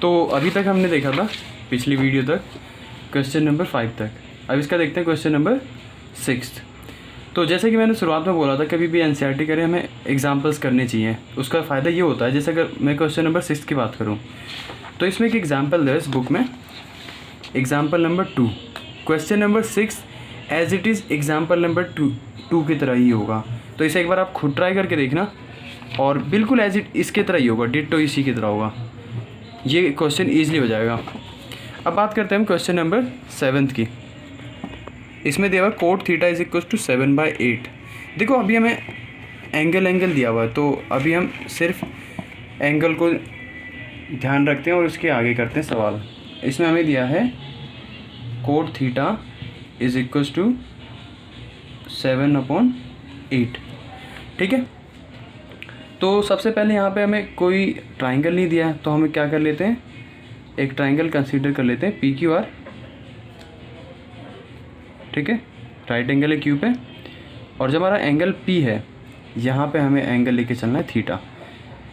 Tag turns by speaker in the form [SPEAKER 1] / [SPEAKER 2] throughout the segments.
[SPEAKER 1] तो अभी तक हमने देखा था पिछली वीडियो तक क्वेश्चन नंबर 5 तक। अब इसका देखते हैं क्वेश्चन नंबर 6। तो जैसे कि मैंने शुरुआत में बोला था, कभी भी एनसीईआरटी करें हमें एग्जाम्पल्स करने चाहिए। उसका फ़ायदा ये होता है, जैसे अगर मैं क्वेश्चन नंबर 6 की बात करूँ तो इसमें एक एग्जाम्पल है इस बुक में, example number 2। Question number 6 as it is example number 2 की तरह ही होगा। तो इसे एक बार आप खुद ट्राई करके देखना, और बिल्कुल एज इट इसके तरह ही होगा, डिट्टो इसी की तरह होगा। ये क्वेश्चन ईजिली हो जाएगा। अब बात करते हैं हम क्वेश्चन नंबर 7 की। इसमें दिया हुआ cot theta is equal to 7/8। देखो अभी हमें एंगल दिया हुआ है, तो अभी हम सिर्फ एंगल को ध्यान रखते हैं और उसके आगे करते हैं सवाल। इसमें हमें दिया है cot theta is equal to 7/8। ठीक है, तो सबसे पहले यहाँ पे हमें कोई ट्राइंगल नहीं दिया है, तो हमें क्या कर लेते हैं, एक ट्राइंगल कंसीडर कर लेते हैं PQR। ठीक है, राइट एंगल है क्यू पे, और जब हमारा एंगल P है यहाँ पे हमें एंगल लेके चलना है थीटा।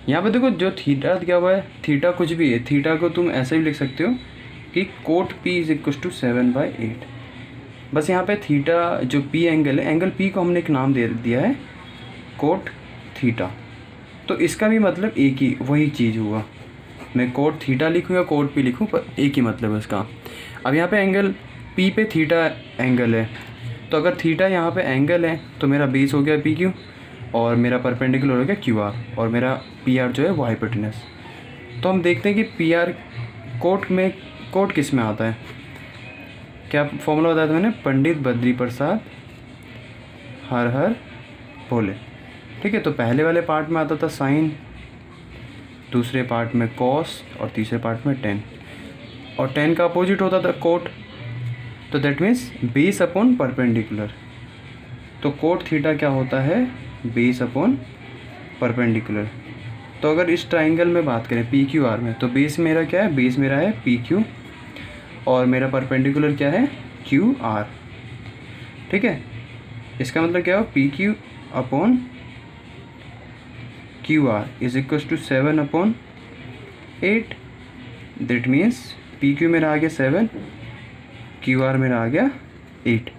[SPEAKER 1] यहाँ पे देखो जो थीटा दिया हुआ है, थीटा कुछ भी है, थीटा को तुम ऐसे भी लिख सकते हो कि cot P is equal to 7/8। बस यहाँ पे थीटा जो P एंगल है, एंगल P को हमने एक नाम दे दिया है कोट थीटा। तो इसका भी मतलब एक ही वही चीज़ हुआ, मैं कोट थीटा लिखूँ या कोट P लिखूँ, पर एक ही मतलब है इसका। अब यहाँ पे एंगल P पे थीटा एंगल है, तो अगर थीटा यहाँ पे एंगल है तो मेरा बेस हो गया PQ, और मेरा परपेंडिकुलर हो गया QR, और मेरा PR जो है वो हाइपोटेनस। तो हम देखते हैं कि PR कोट में, कोट किस में आता है, क्या फॉर्मूला बताया था मैंने, पंडित बद्री प्रसाद हर हर भोले। ठीक है, तो पहले वाले पार्ट में आता था साइन, दूसरे पार्ट में कॉस, और तीसरे पार्ट में टेन, और टेन का अपोजिट होता था कोट, तो that means base upon perpendicular. तो कोट थीटा क्या होता है, बेस अपॉन परपेंडिकुलर। तो अगर इस ट्राइंगल में बात करें PQR में, तो बेस मेरा क्या है, बेस मेरा है PQ, और मेरा परपेंडिकुलर क्या है, QR। ठीक है, इसका मतलब क्या हो, PQ upon QR is equal to 7/8। That means PQ मेरा आ गया 7, QR मेरा आ गया 8।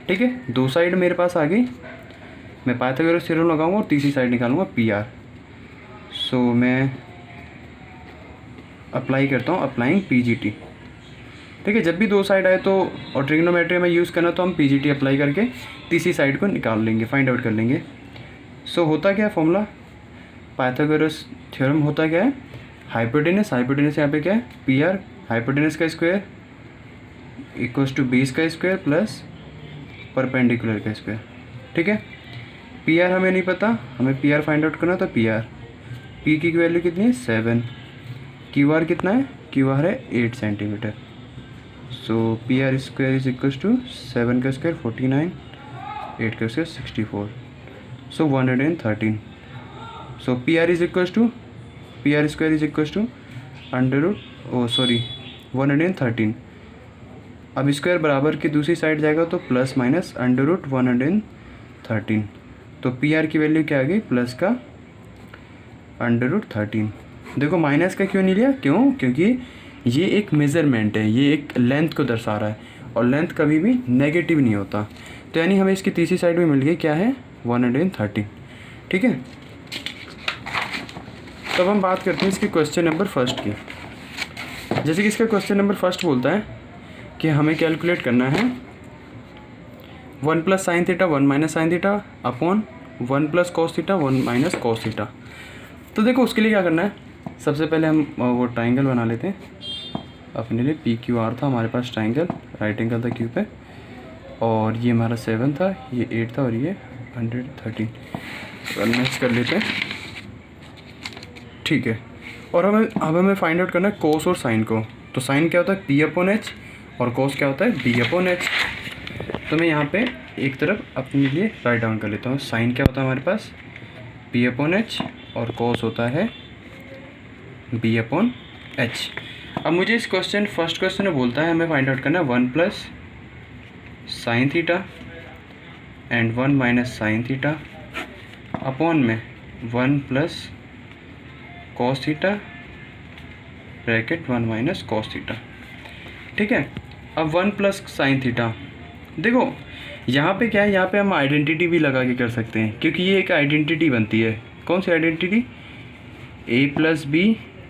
[SPEAKER 1] ठीक है, दो साइड मेरे पास आ गई। मैं पाइथागोरस थ्योरम लगाऊंगा और तीसरी साइड निकालूंगा PR। सो मैं अप्लाई करता हूँ, अप्लाइंग PGT। ठीक है, जब भी दो साइड आए तो, और ट्रिग्नोमेट्री में यूज़ करना, तो हम PGT अप्लाई करके तीसरी साइड को निकाल लेंगे, फाइंड आउट कर लेंगे। सो होता क्या है फॉर्मूला, पाइथागोरस थ्योरम होता क्या है, हाइपोटेनस यहाँ पे क्या है PR, हाइपोटेनस का स्क्वायर इक्वल्स टू बेस का स्क्वायर प्लस परपेंडिकुलर का स्क्वायर। ठीक है, PR हमें नहीं पता, हमें PR फाइंड आउट करना, तो PR P की वैल्यू कितनी है 7, QR कितना है, QR है 8 centimetre. So PR square is equals to 7 का स्क्वायर 49, 8 का square 64, so 113। So PR is equals to, PR square is equals to 113। अब स्क्वायर बराबर की दूसरी साइड जाएगा तो प्लस माइनस √113। तो PR की वैल्यू क्या आ गई, प्लस का √13। देखो माइनस का क्यों नहीं लिया, क्योंकि ये एक मेज़रमेंट है, ये एक लेंथ को दर्शा रहा है, और लेंथ कभी भी नेगेटिव नहीं होता। तो यानी हमें इसकी तीसरी साइड में मिल गई क्या है, 113। ठीक है, तब हम बात करते हैं इसके क्वेश्चन नंबर 1 की। जैसे कि इसका क्वेश्चन नंबर 1 बोलता है कि हमें कैलकुलेट करना है 1 + sin theta 1 - sin theta upon 1 + cos theta 1 - cos theta. तो देखो उसके लिए क्या करना है, सबसे पहले हम वो ट्राइंगल बना लेते हैं। अपने लिए PQR था हमारे पास ट्राइंगल, राइट एंगल था क्यू पे, और ये हमारा 7 था, ये 8 था, और ये 113। मैच कर लेते हैं। ठीक है, और अब हमें फाइंड आउट करना है कोस और साइन को। तो साइन क्या होता है P/H, और कोस क्या होता है B/H। तो मैं यहाँ पे एक तरफ अपने लिए राइट डाउन कर लेता हूँ। साइन क्या होता है हमारे पास P/H, और कोस होता है B/H। अब मुझे इस फर्स्ट क्वेश्चन में बोलता है हमें फाइंड आउट करना है 1 + sin theta and 1 - sin theta upon में 1 + cos theta bracket 1 minus cos theta. ठीक है, अब 1 प्लस साइन थीटा। देखो यहाँ पे क्या है, यहाँ पे हम आइडेंटिटी भी लगा के कर सकते हैं, क्योंकि ये एक आइडेंटिटी बनती है। कौन सी आइडेंटिटी? ए प्लस बी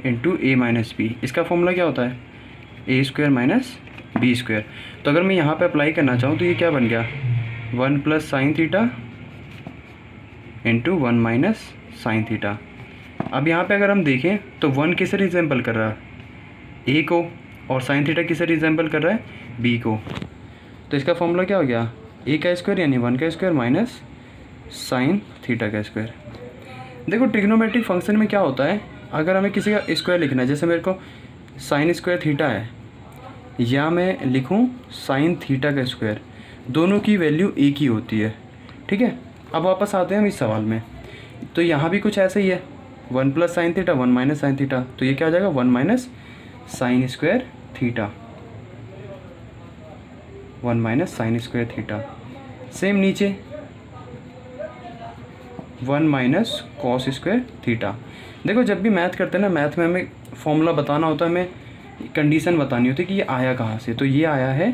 [SPEAKER 1] इंटू ए माइनस बी। इसका फॉर्मूला क्या होता है? ए स्क्वायर माइनस बी स्क्वायर। तो अगर मैं यहाँ पे अप्लाई करना चाहूँ तो ये क्या बन गया? 1 plus sine theta into 1 minus sine theta. अब यहाँ पे अगर हम देखें तो 1 किसे रिजेंबल कर रहा है? ए को, और साइन थीटा किसे रिजेंबल कर रहा है? बी को। तो इसका फॉर्मूला क्या हो गया? ए का स्क्वायर यानी 1 का स्क्वायर माइनस साइन थीटा का स्क्वायर। देखो ट्रिग्नोमेट्रिक फंक्शन में क्या होता है, अगर हमें किसी का स्क्वायर लिखना है, जैसे मेरे को साइन स्क्वायर थीटा है, या मैं लिखूं साइन थीटा का स्क्वायर, दोनों की वैल्यू एक ही होती है। ठीक है, अब वापस आते हैं हम इस सवाल में। तो यहाँ भी कुछ ऐसा ही है, 1 plus sine theta 1 minus sine theta. तो ये क्या हो जाएगा? 1 minus sine square theta, 1 minus sine square theta. Same नीचे 1 माइनस कॉस स्क्वायर थीटा। देखो जब भी मैथ करते हैं ना, मैथ में हमें फॉर्मूला बताना होता है, हमें कंडीशन बतानी होती है कि ये आया कहाँ से। तो ये आया है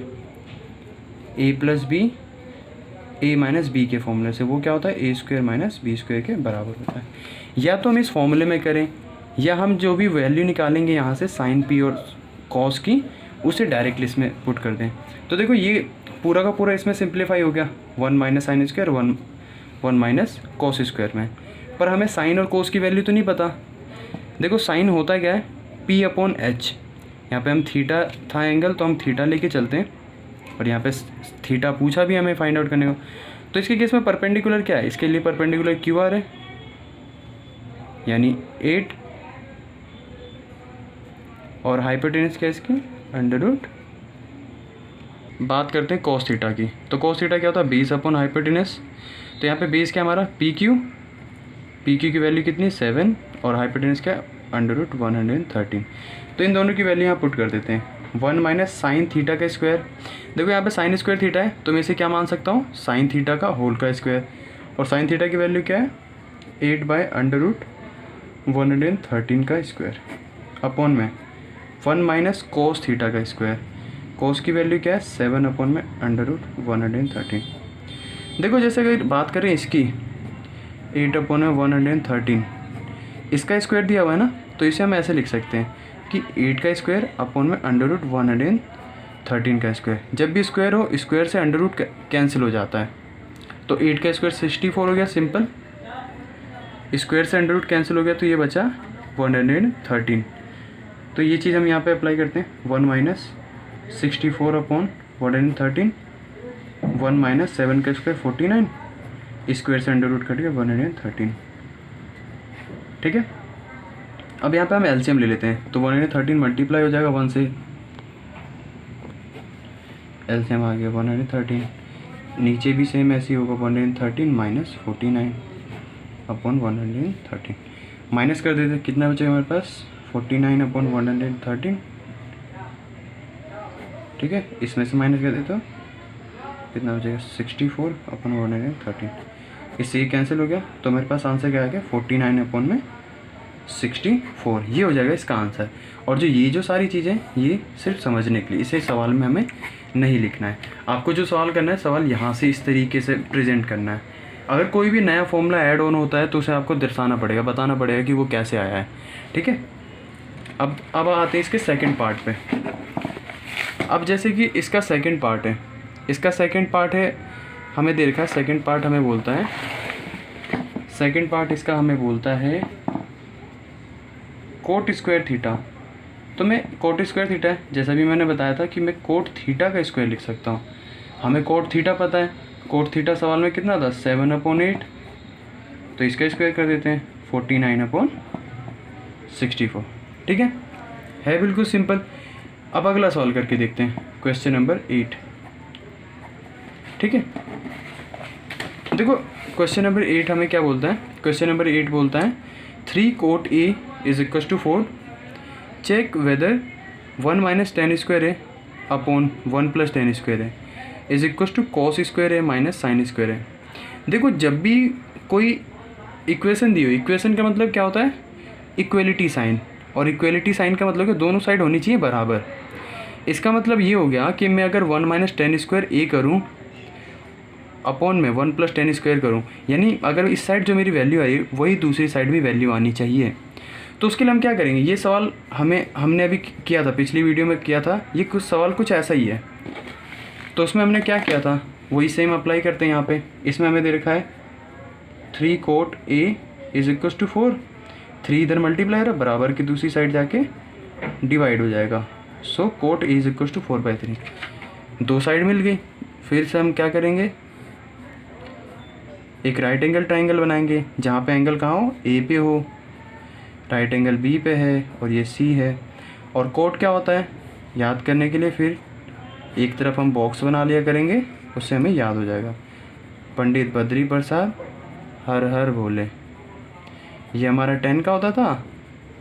[SPEAKER 1] ए प्लस बी ए माइनस बी के फॉर्मूले से। वो क्या होता है? ए स्क्वायर माइनस बी स्क्वायर के बराबर होता है। या तो हम इस फॉर्मूले में करें, या हम जो भी वैल्यू निकालेंगे यहाँ से साइन पी और कॉस की, उसे डायरेक्टली इसमें पुट कर दें। तो देखो ये पूरा का पूरा इसमें सिंप्लीफाई हो गया, 1 minus sine square 1 minus cos square में। पर हमें साइन और कोस की वैल्यू तो नहीं पता। देखो साइन होता क्या है? P upon H. यहाँ पे हम थीटा था एंगल, तो हम थीटा लेके चलते हैं, और यहाँ पे थीटा पूछा भी हमें फाइंड आउट करने को। तो इसके केस में परपेंडिकुलर क्या है? इसके लिए परपेंडिकुलर क्यू आर है, यानी 8, और हाइपोटेनस क्या है इसकी? Under root. बात करते हैं कॉस थीटा की। तो कॉस थीटा क्या होता है? Base upon hypotenuse. तो यहाँ पे बेस क्या हमारा? पी क्यू की वैल्यू कितनी? 7, और हाइपोटेनस क्या? Under root 113। तो इन दोनों की वैल्यू यहाँ पुट कर देते हैं। 1 माइनस साइन थीटा का स्क्वायर। देखो यहाँ पे साइन स्क्वायर थीटा है, तो मैं इसे क्या मान सकता हूँ? साइन थीटा का होल का स्क्वायर। और साइन थीटा की वैल्यू क्या है? 8 बाय अंडर रूट 113 का स्क्वायर, अपॉन में 1 माइनस कोस थीटा का स्क्वायर। कोस की वैल्यू क्या है? 7 अपॉन में अंडर रूट 113। देखो जैसे अगर बात करें इसकी, 8 अपॉन में 113, इसका स्क्वायर दिया हुआ है ना, तो इसे हम ऐसे लिख सकते हैं कि 8 का स्क्वायर अपॉन में अंडर रूट 113 का स्क्वायर। जब भी स्क्वायर हो, स्क्वायर से अंडर रूट कैंसिल हो जाता है। तो 8 का स्क्वायर 64 हो गया, सिंपल। स्क्वायर से अंडर रूट कैंसिल हो गया, तो ये बचा 113। तो ये चीज़ हम यहाँ पे अप्लाई करते हैं। 1 माइनस 64 अपॉन 113, 1 माइनस 7 का स्क्वायर 49, स्क्वायर से अंडर रूट कट गया 113। ठीक है, अब यहाँ पे हम एलसीएम ले लेते हैं। तो 113 मल्टीप्लाई हो जाएगा 1 से, एलसीएम आ गया 113। नीचे भी सेम ऐसे ही होगा, 113 माइनस 49 अपॉन 113। माइनस कर देते, कितना बचेगा हमारे पास? 49 अपॉन 113। ठीक है, इसमें से माइनस कर देते हो, कितना बचेगा? 64 अपॉन 113। इससे ये कैंसिल हो गया, तो मेरे पास आंसर क्या आ गया? 49 अपॉन में 64। ये हो जाएगा इसका आंसर। और जो सारी चीज़ें, ये सिर्फ समझने के लिए, इसे सवाल में हमें नहीं लिखना है। आपको जो सवाल करना है, सवाल यहाँ से इस तरीके से प्रेजेंट करना है। अगर कोई भी नया फॉर्मूला ऐड ऑन होता है तो उसे आपको दर्शाना पड़ेगा, बताना पड़ेगा कि वो कैसे आया है। ठीक है, अब आते हैं इसके सेकंड पार्ट पे। अब जैसे कि इसका सेकंड पार्ट है, हमें दे रखा है। सेकंड पार्ट हमें बोलता है कोट स्क्वायर थीटा। तो मैं कोट स्क्वायर थीटा है, जैसा भी मैंने बताया था कि मैं कोट थीटा का स्क्वायर लिख सकता हूँ। हमें कोट थीटा पता है, कोट थीटा सवाल में कितना था? 7 अपॉन 8। तो इसका स्क्वायर कर देते हैं 49 अपॉन 64। ठीक है बिल्कुल सिंपल। अब अगला सवाल करके देखते हैं, क्वेश्चन नंबर 8। ठीक है, देखो क्वेश्चन नंबर 8 हमें क्या बोलता है? क्वेश्चन नंबर 8 बोलता है 3 cot A is equal to 4, check whether 1 minus tan square है अपॉन 1 प्लस टेन स्क्वायर है is equal to cos square है माइनस साइन स्क्वायर है। देखो जब भी कोई इक्वेशन दी हो, इक्वेशन का मतलब क्या होता है? Equality sign. और इक्वलिटी साइन का मतलब कि दोनों साइड होनी चाहिए बराबर। इसका मतलब ये हो गया कि मैं अगर 1 माइनस टेन स्क्वायर ए करूँ अपॉन में 1 प्लस टेन स्क्वायर करूँ, यानी अगर इस साइड जो मेरी वैल्यू आई वही दूसरी साइड भी वैल्यू आनी चाहिए। तो उसके लिए हम क्या करेंगे, ये सवाल हमने अभी किया था, पिछली वीडियो में किया था, ये कुछ सवाल कुछ ऐसा ही है। तो उसमें हमने क्या किया था वही सेम अप्लाई करते हैं यहाँ पे। इसमें हमें दे रखा है 3 cot A is equal to 4, 3 इधर मल्टीप्लाई है, बराबर की दूसरी साइड जाके डिवाइड हो जाएगा। So cot A is equal to 4/3, दो साइड मिल गई। फिर से हम क्या करेंगे, एक राइट एंगल ट्राइंगल बनाएंगे जहाँ पे एंगल कहाँ हो, ए पे हो, राइट एंगल बी पे है और ये सी है। और कोट क्या होता है याद करने के लिए, फिर एक तरफ हम बॉक्स बना लिया करेंगे, उससे हमें याद हो जाएगा। पंडित बद्री प्रसाद हर हर भोले, ये हमारा 10 का होता था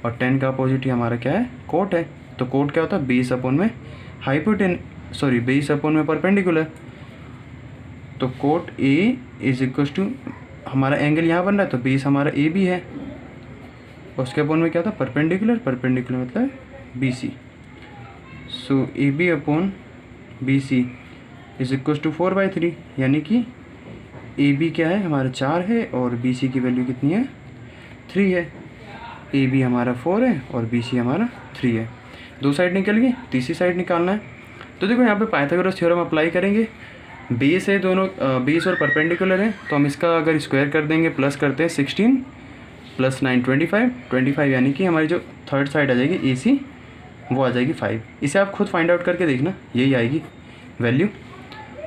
[SPEAKER 1] और 10 का अपोजिट ही हमारा क्या है, कोट है। तो कोट क्या होता है, बेस अपॉन में बेस अपॉन में परपेंडिकुलर। तो cot A is equal to, हमारा एंगल यहाँ बन रहा है तो बेस हमारा ए बी है, उसके अपॉन में क्या था, परपेंडिकुलर मतलब B C. So A B upon B C is equal to 4/3, यानी कि ए बी क्या है हमारा 4 है और बी सी की वैल्यू कितनी है, 3 है। ए बी हमारा 4 है और बी सी हमारा 3 है। दो साइड निकल गई, तीसरी साइड निकालना है। तो देखो यहाँ पे पाइथागोरस थ्योरम अप्लाई करेंगे। बेस है दोनों, बेस और परपेंडिकुलर है, तो हम इसका अगर स्क्वायर कर देंगे, प्लस करते हैं 16 + 9 25, यानी कि हमारी जो थर्ड साइड आ जाएगी ए सी वो आ जाएगी 5। इसे आप खुद फाइंड आउट करके देखना, यही आएगी वैल्यू।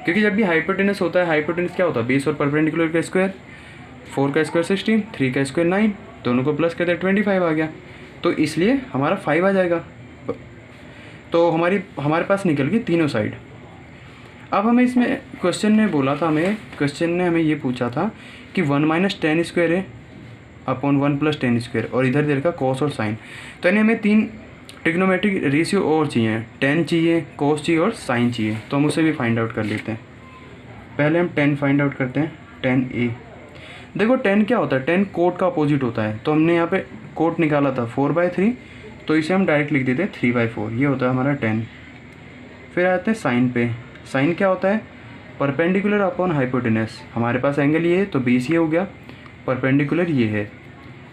[SPEAKER 1] क्योंकि जब भी हाइपोटेनस होता है, हाइपोटेनस क्या होता है, बेस और परपेंडिकुलर का स्क्वायर, 4 का स्क्वायर 16, 3 का स्क्वायर 9, दोनों को प्लस करते 25 आ गया, तो इसलिए हमारा 5 आ जाएगा। तो हमारे पास निकल गई तीनों साइड। अब हमें इसमें क्वेश्चन ने हमें ये पूछा था कि 1 माइनस टेन स्क्वायर है अपॉन 1 प्लस टेन स्क्वायर, और इधर दे रखा कॉस और साइन। तो यानी हमें 3 ट्रिग्नोमेट्रिक रेशियो और चाहिए, टेन चाहिए, कोस चाहिए और साइन चाहिए। तो हम उसे भी फाइंड आउट कर लेते हैं। पहले हम 10 फाइंड आउट करते हैं, 10a। देखो 10 क्या होता है, 10 कोट का अपोजिट होता है, तो हमने यहाँ पे कोट निकाला था 4/3, तो इसे हम डायरेक्ट लिख देते हैं 3/4, ये होता है हमारा 10। फिर आते हैं साइन पे। साइन क्या होता है, परपेंडिकुलर अपॉन हाइपोटेनस। हमारे पास एंगल ये है तो बेस ये हो गया, परपेंडिकुलर ये है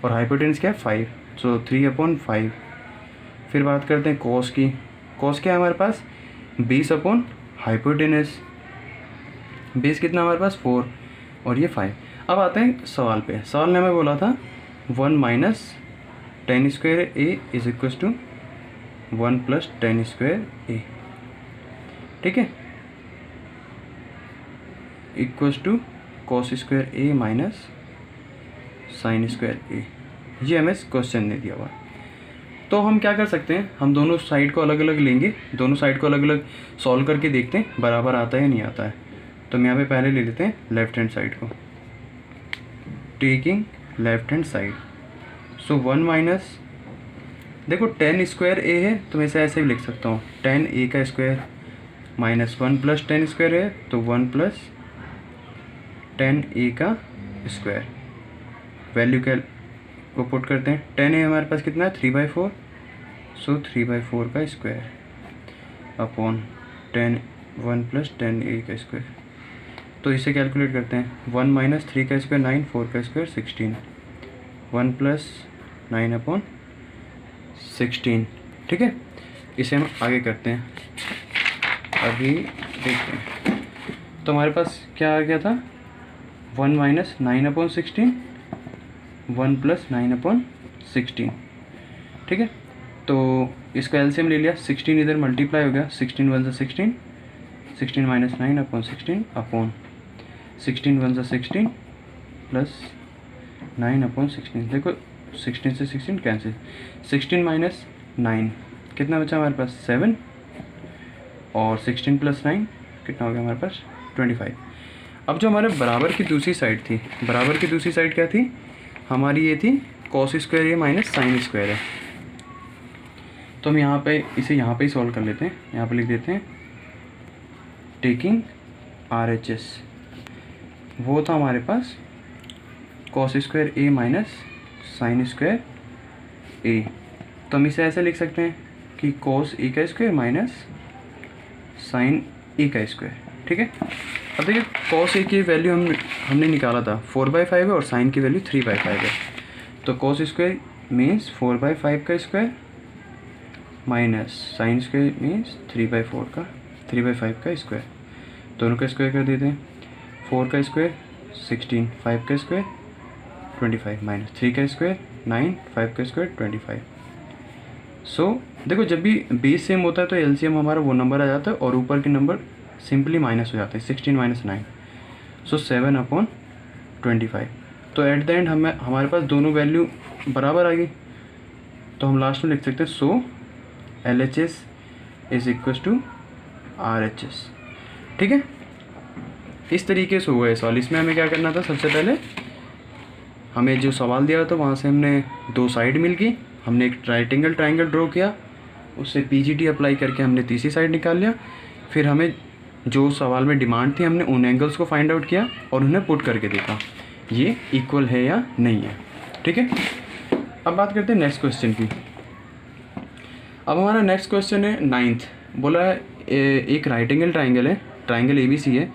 [SPEAKER 1] और हाइपोटेनस क्या है 5, सो 3/5। फिर बात करते हैं कॉस की। कॉस क्या है हमारे पास, बेस अपॉन हाइपोटेनस। बेस कितना हमारे पास 4 और ये 5। अब आते हैं सवाल पे। सवाल ने हमें बोला था 1 minus tan square A is equal to 1 plus tan square A, ठीक है, equals to cos square A minus sine square A. ये हमें क्वेश्चन ने दिया हुआ है। तो हम क्या कर सकते हैं, हम दोनों साइड को अलग अलग लेंगे, दोनों साइड को अलग अलग सॉल्व करके देखते हैं बराबर आता है या नहीं आता है। तो हम यहाँ पे पहले ले लेते हैं लेफ्ट हैंड साइड को, टेकिंग लेफ्ट हैंड साइड। सो 1 माइनस, देखो 10 स्क्वायर ए है तो मैं इसे ऐसे भी लिख सकता हूँ, 10 ए का स्क्वायर माइनस 1 प्लस 10 स्क्वायर है तो 1 प्लस 10 ए का स्क्वायर। वैल्यू क्या को पुट करते हैं, 10 ए हमारे पास कितना है 3/4, सो 3/4 का स्क्वायर अपॉन 1 प्लस 10 ए का स्क्वायर। तो इसे कैलकुलेट करते हैं, 1 माइनस 3 का स्क्वायर 9, 4 का स्क्वायर 16, 1 प्लस 9/16, ठीक है। इसे हम आगे करते हैं, अभी देखते हैं। तो हमारे पास क्या आ गया था, 1 माइनस 9/16, 1 प्लस 9/16, ठीक है। तो इसका एलसीएम ले लिया, 16 इधर मल्टीप्लाई हो गया, 16 1 16, 16 माइनस 9/16 अपॉन 16 1 16 प्लस 9/16। देखो 16 से 16 कैंसिल, 16 माइनस 9 कितना बचा हमारे पास 7, और 16 प्लस 9 कितना हो गया हमारे पास 25। अब जो हमारे बराबर की दूसरी साइड थी, बराबर की दूसरी साइड क्या थी हमारी, ये थी cos square A minus sine square है। तो हम यहाँ पे इसे यहाँ पे ही सॉल्व कर लेते हैं, यहाँ पे लिख देते हैं टेकिंग RHS। वो था हमारे पास cos square A minus sine square ए। तो तो हम इसे ऐसे लिख सकते हैं कि cos ए का स्क्वायर माइनस साइन ए का स्क्वायर। ठीक है, अब देखिए cos ए की वैल्यू हमने निकाला था 4/5 है और साइन की वैल्यू 3/5 है। तो cos स्क्वायर मीन्स 4/5 का square minus sine square means 3/5 का स्क्वायर। दोनों का स्क्वायर कर देते हैं। 4 का स्क्वायर 16, 5 का स्क्वायर 25 माइनस 3 का स्क्वायर 9, 5 का स्क्वायर 25। सो देखो जब भी बेस सेम होता है तो एलसीएम हमारा वो नंबर आ जाता है और ऊपर के नंबर सिंपली माइनस हो जाते हैं। 16 माइनस 9 सो 7/25। तो एट द एंड हमारे पास दोनों वैल्यू बराबर आ गई। तो हम लास्ट में लिख सकते हैं so LHS is equal to RHS। ठीक है, इस तरीके से हुआ है सवाल। इसमें हमें क्या करना था, सबसे पहले हमें जो सवाल दिया था वहाँ से हमने दो साइड मिल गई, हमने एक राइट एंगल ट्राइंगल ड्रॉ किया, उससे PGT अप्लाई करके हमने तीसरी साइड निकाल लिया। फिर हमें जो सवाल में डिमांड थी हमने उन एंगल्स को फाइंड आउट किया और उन्हें पुट करके देखा ये इक्वल है या नहीं है। ठीक है, अब बात करते हैं नेक्स्ट क्वेश्चन की। अब हमारा नेक्स्ट क्वेश्चन है 9th। बोला है एक राइट एंगल ट्राइंगल है, ट्राइंगल ABC है,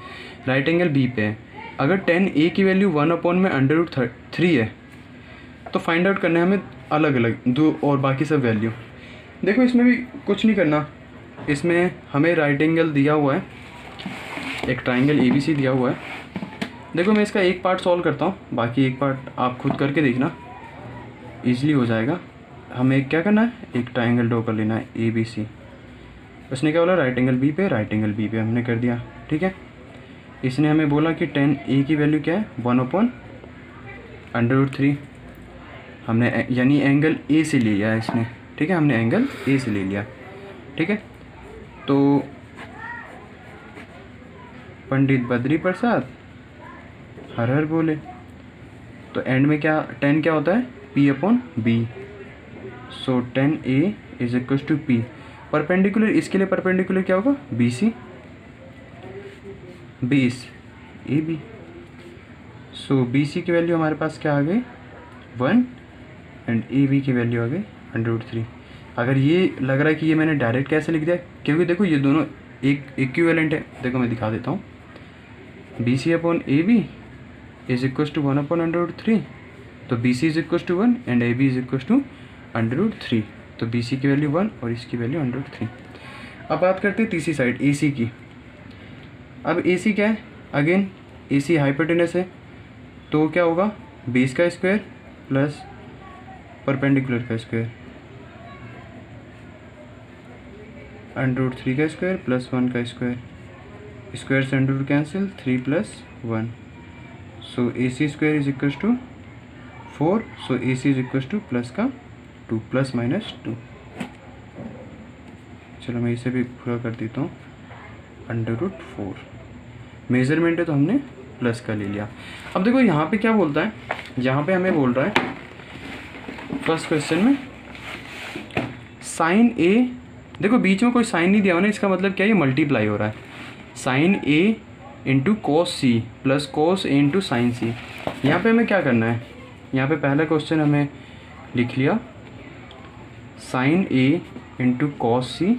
[SPEAKER 1] राइट एंगल B पे है। अगर tan A की वैल्यू 1/√3 है तो फाइंड आउट करना है हमें अलग अलग दो और बाकी सब वैल्यू। देखो इसमें भी कुछ नहीं करना, इसमें हमें राइट एंगल दिया हुआ है, एक ट्राइंगल ABC दिया हुआ है। देखो मैं इसका एक पार्ट सॉल्व करता हूँ, बाकी एक पार्ट आप खुद करके देखना, ईजिली हो जाएगा। हमें क्या करना है, एक ट्राइंगल ड्रॉ कर लेना है ABC। उसने क्या बोला, राइट एंगल B पे हमने कर दिया। ठीक है, इसने हमें बोला कि tan A की वैल्यू क्या है 1/√3। हमने यानी एंगल A से ले लिया है इसने। ठीक है, हमने एंगल A से ले लिया। ठीक है, तो पंडित बद्री प्रसाद हर हर बोले। तो एंड में क्या tan क्या होता है P/B। So tan A is equal to P। Perpendicular, इसके लिए परपेंडिकुलर क्या होगा BC, 20 AB। सो BC की वैल्यू हमारे पास क्या आ गई 1 एंड AB की वैल्यू आ गई 1/3। अगर ये लग रहा है कि ये मैंने डायरेक्ट कैसे लिख दिया, क्योंकि देखो ये दोनों एक इक्विवेलेंट है। देखो मैं दिखा देता हूँ, BC/AB इज इक्वल टू 1/√3। तो BC is equal to 1 and AB is equal to √3। तो BC की वैल्यू 1 और इसकी वैल्यू 1/3। अब बात करते हैं तीसरी साइड AC की। अब AC क्या है, अगेन AC हाइपोटेनस है, तो क्या होगा बेस का स्क्वायर प्लस परपेंडिकुलर का स्क्वायर, √3 का स्क्वायर प्लस 1 का स्क्वायर, स्क्वायर से under cancel 3 + 1। So AC square is equal to 4। So AC is equal to plus का 2 ±2। चलो मैं इसे भी पूरा कर देता हूँ, √4 मेजरमेंट है तो हमने प्लस का ले लिया। अब देखो यहाँ पे क्या बोलता है, यहाँ पे हमें बोल रहा है फर्स्ट क्वेश्चन में साइन A, देखो बीच में कोई साइन नहीं दिया हुआ ना, इसका मतलब क्या है, ये मल्टीप्लाई हो रहा है। Sine A into cos C plus cos A into sine C। यहाँ पे हमें क्या करना है, यहाँ पे पहला क्वेश्चन हमें लिख लिया sine A into cos C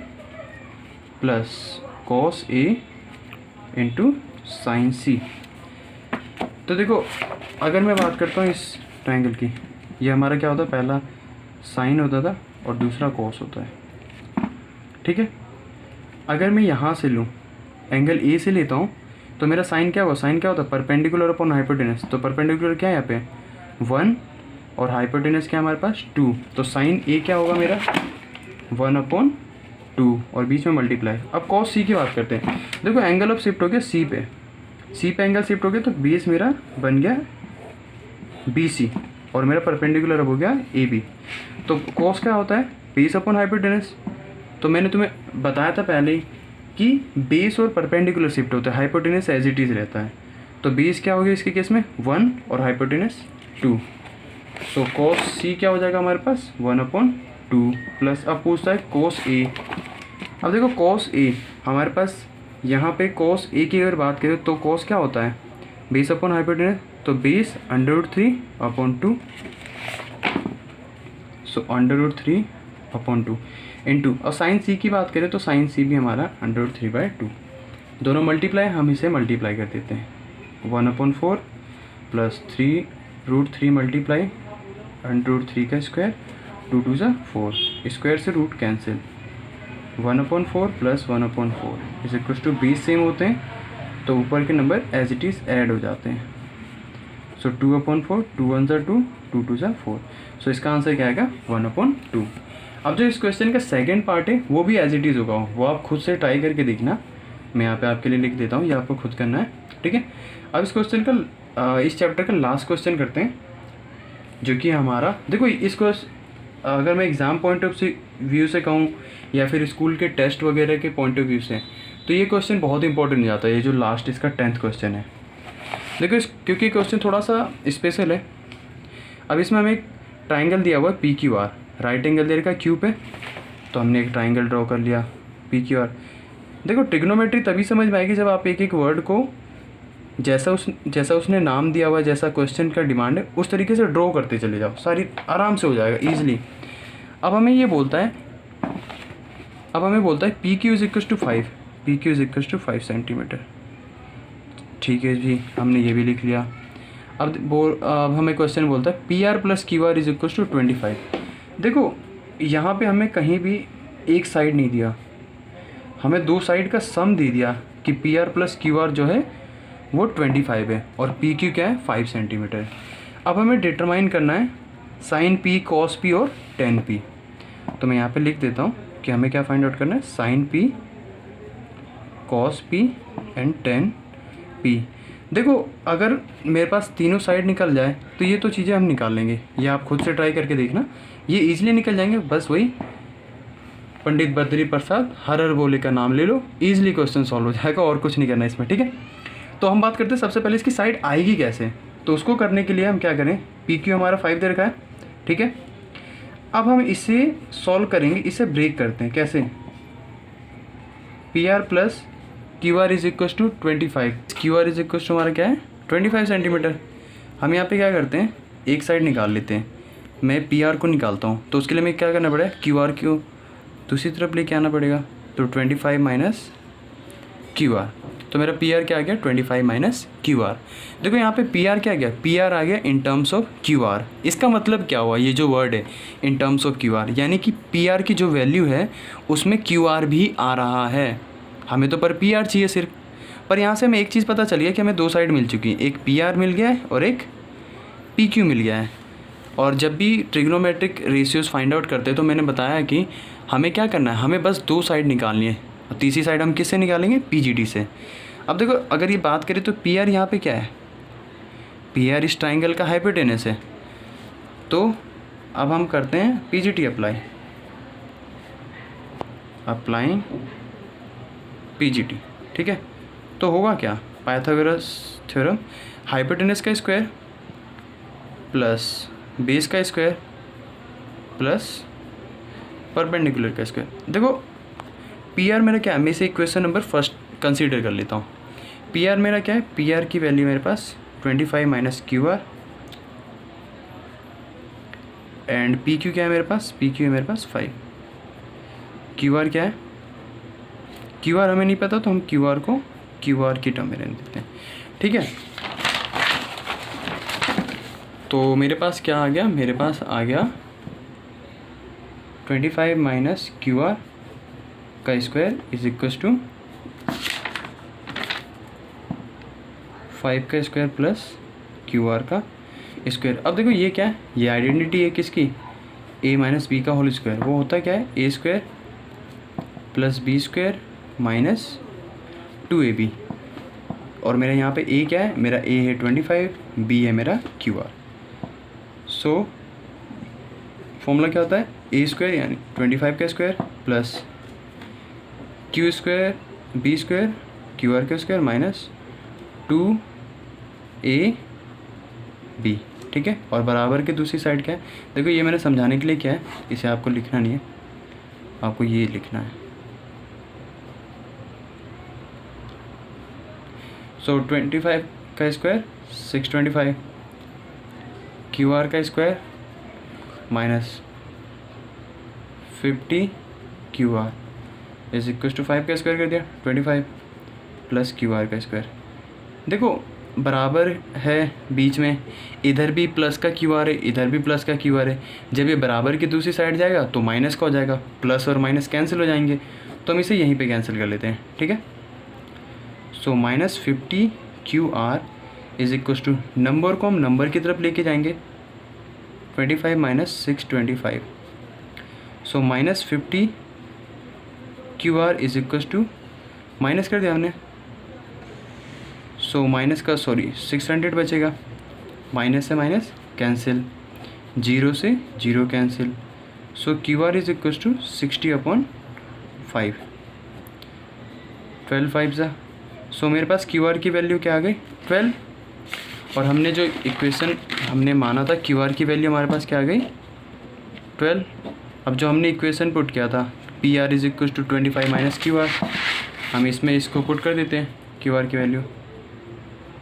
[SPEAKER 1] plus cos A into sine C। तो देखो अगर मैं बात करता हूँ इस ट्रायंगल की, ये हमारा क्या होता है, पहला साइन होता था और दूसरा cos होता है। ठीक है, अगर मैं यहाँ से लूँ एंगल A से लेता हूँ तो मेरा साइन क्या होगा, साइन क्या होता है परपेंडिकुलर अपॉन हाइपोटेनस। तो परपेंडिकुलर क्या है यहाँ पे 1 और हाइपोटेनस क्या है हमारे पास 2। तो साइन A क्या होगा मेरा 1/2 और बीच में मल्टीप्लाई। अब cos C की बात करते हैं। देखो एंगल अब शिफ्ट हो गया C पे एंगल शिफ्ट हो गया, तो बेस मेरा बन गया BC और मेरा परपेंडिकुलर अब हो गया AB। तो cos क्या होता है बेस अपॉन हाइपोटेनस। तो मैंने तुम्हें बताया था पहले ही कि बेस और परपेंडिकुलर शिफ्ट होता है, हाइपोटेनस एज इट इज़ रहता है। तो बेस क्या हो गया इसके केस में 1 और हाइपोटेनस 2। सो cos C क्या हो जाएगा हमारे पास 1/2 प्लस, अब पूछता है cos A। अब देखो cos A हमारे पास यहाँ पे cos A की अगर बात करें तो cos क्या होता है बेस अपॉन हाइपोटेनस, तो बेस √3/2। सो √3 अपॉन 2 इंटू, और साइन सी की बात करें तो साइन सी भी हमारा √3/2, दोनों मल्टीप्लाई, हम इसे मल्टीप्लाई कर देते हैं, 1/4 प्लस 3√3 मल्टीप्लाई √3 का स्क्वायर, 2 2 ज़ा 4, स्क्वायर से root cancel, 1/4 plus 1/4 is equal to 20 same होते हैं तो ऊपर के number as it is add हो जाते हैं। सो 2/4, 2 1 ज़ा 2, 2 2 ज़ा 4, सो इसका आंसर क्या आएगा 1/2। अब जो इस क्वेश्चन का सेकंड पार्ट है वो भी एज इट इज़ होगा, वो आप खुद से ट्राई करके देखना, मैं यहाँ पे आपके लिए लिख देता हूँ, ये आपको खुद करना है, ठीक है। अब इस क्वेश्चन का इस चैप्टर का लास्ट क्वेश्चन करते हैं, जो कि हमारा, देखो इसको अगर मैं एग्ज़ाम पॉइंट ऑफ व्यू से कहूँ या फिर स्कूल के टेस्ट वगैरह के पॉइंट ऑफ व्यू से, तो ये क्वेश्चन बहुत इंपॉर्टेंट हो जाता है, ये जो लास्ट इसका 10th क्वेश्चन है। देखो क्योंकि क्वेश्चन थोड़ा सा स्पेशल है। अब इसमें हमें एक ट्राइंगल दिया हुआ है PQR, राइट एंगल दे रखा है Q पे, तो हमने एक ट्राइंगल ड्रॉ कर लिया PQR। देखो ट्रिग्नोमेट्री तभी समझ में आएगी जब आप एक एक वर्ड को जैसा उसने नाम दिया हुआ है, जैसा क्वेश्चन का डिमांड है, उस तरीके से ड्रॉ करते चले जाओ, सारी आराम से हो जाएगा ईजिली। अब हमें बोलता है PQ is equal to 5, PQ is equal to 5 centimetre, ठीक है जी, हमने ये भी लिख लिया। अब हमें क्वेश्चन बोलता है PR plus QR is equal to 25। देखो यहाँ पे हमें कहीं भी एक साइड नहीं दिया, हमें दो साइड का सम दे दिया कि PR प्लस QR जो है वो 25 है और PQ क्या है 5 सेंटीमीटर। अब हमें डिटरमाइन करना है साइन P, कॉस P और टेन P, तो मैं यहाँ पे लिख देता हूँ कि हमें क्या फाइंड आउट करना है, sine P, cos P and tan P। देखो अगर मेरे पास तीनों साइड निकल जाए तो ये तो चीज़ें हम निकाल लेंगे, ये आप खुद से ट्राई करके देखना, ये ईजिली निकल जाएंगे। बस वही पंडित बद्री प्रसाद हर बोले का नाम ले लो, ईजिली क्वेश्चन सॉल्व हो जाएगा, और कुछ नहीं करना इसमें, ठीक है। तो हम बात करते हैं सबसे पहले इसकी साइड आएगी कैसे, तो उसको करने के लिए हम क्या करें, PQ हमारा 5 दे रखा है, ठीक है। अब हम इसे सॉल्व करेंगे, इसे ब्रेक करते हैं, कैसे, PR plus QR is equal to 25, QR is equal to हमारा क्या है 25 सेंटीमीटर। हम यहाँ पे क्या करते हैं, एक साइड निकाल लेते हैं, मैं PR को निकालता हूँ, तो उसके लिए मैं क्या करना पड़ेगा, QR को दूसरी तरफ लेके आना पड़ेगा, तो 25 माइनस QR, तो मेरा PR क्या आ गया 25 माइनस QR। देखो यहाँ पे PR क्या आ गया, PR आ गया इन टर्म्स ऑफ QR। इसका मतलब क्या हुआ, ये जो वर्ड है इन टर्म्स ऑफ QR, यानी कि PR की जो वैल्यू है उसमें QR भी आ रहा है। हमें तो पर PR चाहिए सिर्फ, पर यहाँ से हमें एक चीज़ पता चली है कि हमें दो साइड मिल चुकी है, एक PR मिल गया है और एक PQ मिल गया है। और जब भी ट्रिग्नोमेट्रिक रेशियोज़ फाइंड आउट करते हैं तो मैंने बताया कि हमें क्या करना है, हमें बस दो साइड निकालनी है, और तीसरी साइड हम किससे निकालेंगे, PGD से। अब देखो अगर ये बात करें तो PR यहाँ पे क्या है, PR इस ट्राइंगल का हाइपोटेनस है, तो अब हम करते हैं PGT अप्लाइंग PGT, ठीक है। तो होगा क्या, पाइथागोरस थ्योरम, हाइपोटेनस का स्क्वायर प्लस बेस का स्क्वायर प्लस परपेंडिकुलर का स्क्वायर। देखो PR मेरा क्या है, मैं इसे इक्वेशन नंबर फर्स्ट कंसीडर कर लेता हूँ। PR मेरा क्या है, PR की वैल्यू मेरे पास 25 माइनस QR एंड PQ क्या है मेरे पास, PQ है मेरे पास 5। QR क्या है, QR हमें नहीं पता, तो हम QR को QR की टर्म में रहने देते हैं, ठीक है। तो मेरे पास क्या आ गया, मेरे पास आ गया 25 माइनस QR का स्क्वायर इज इक्वल टू 5 का स्क्वायर प्लस QR का स्क्वायर। अब देखो ये क्या है, ये आइडेंटिटी है किसकी, A माइनस B का होल स्क्वायर, वो होता क्या है A square plus B square minus 2AB, और मेरा यहाँ पे A क्या है, मेरा A है 25, B है मेरा QR। सो फॉर्मूला क्या होता है, A स्क्वायर यानी 25 का square plus Q square B square QR का स्क्वायर माइनस 2AB, ठीक है। और बराबर के दूसरी साइड क्या है, देखो ये मैंने समझाने के लिए क्या है, इसे आपको लिखना नहीं है, आपको ये लिखना है। सो 25 का स्क्वायर 625, QR का square minus 50 Q R is equal to 5 का स्क्वायर कर दिया 25 प्लस क्यू आर का स्क्वायर। देखो बराबर है, बीच में इधर भी प्लस का क्यू आर है, इधर भी प्लस का क्यू आर है। जब ये बराबर की दूसरी साइड जाएगा तो माइनस का हो जाएगा, प्लस और माइनस कैंसिल हो जाएंगे, तो हम इसे यहीं पे कैंसिल कर लेते हैं, ठीक है। So -50 Q R is equal to, number को हम नंबर की तरफ लेके जाएंगे, 25 - 625। So -50 Q R is equal to, minus कर दिया हमने, सो माइनस का 600 बचेगा, माइनस से माइनस कैंसिल, 0 से 0 cancel. So Q R is equal to 60/5, 12 5 ज़ा। सो मेरे पास क्यू आर की वैल्यू क्या आ गई 12, और हमने जो इक्वेशन हमने माना था क्यू आर की वैल्यू हमारे पास क्या आ गई 12। अब जो हमने इक्वेशन पुट किया था P R is equal to 25 - Q R, हम इसमें इसको पुट कर देते हैं क्यू आर की value,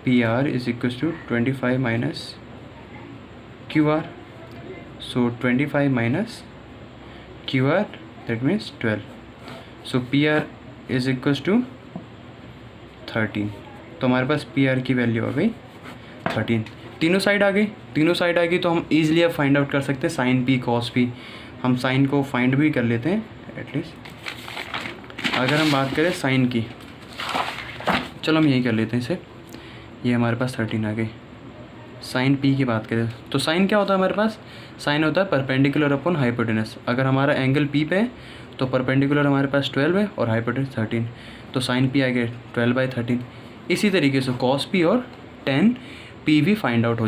[SPEAKER 1] P R is equal to 25 - Q R. So 25 - Q R that means 12। So P R is equal to 13। तो हमारे पास पी आर की वैल्यू आ गई 13। तीनों साइड आ गई तो हम ईजिली अब फाइंड आउट कर सकते हैं साइन पी कॉस पी। हम साइन को फाइंड भी कर लेते हैं एटलीस्ट। अगर हम बात करें साइन की, चलो हम यही कर लेते हैं इसे, ये हमारे पास 13 आ गई। साइन पी की बात करें तो साइन क्या होता है हमारे पास, साइन होता है परपेंडिकुलर अपॉन हाइपोटेनस। अगर हमारा एंगल पी पे है तो परपेंडिकुलर हमारे पास 12 है और हाइपोटेनस 13, तो साइन पी आ गया 12/13। इसी तरीके से कॉस पी और टेन पी भी फाइंड आउट हो जाए।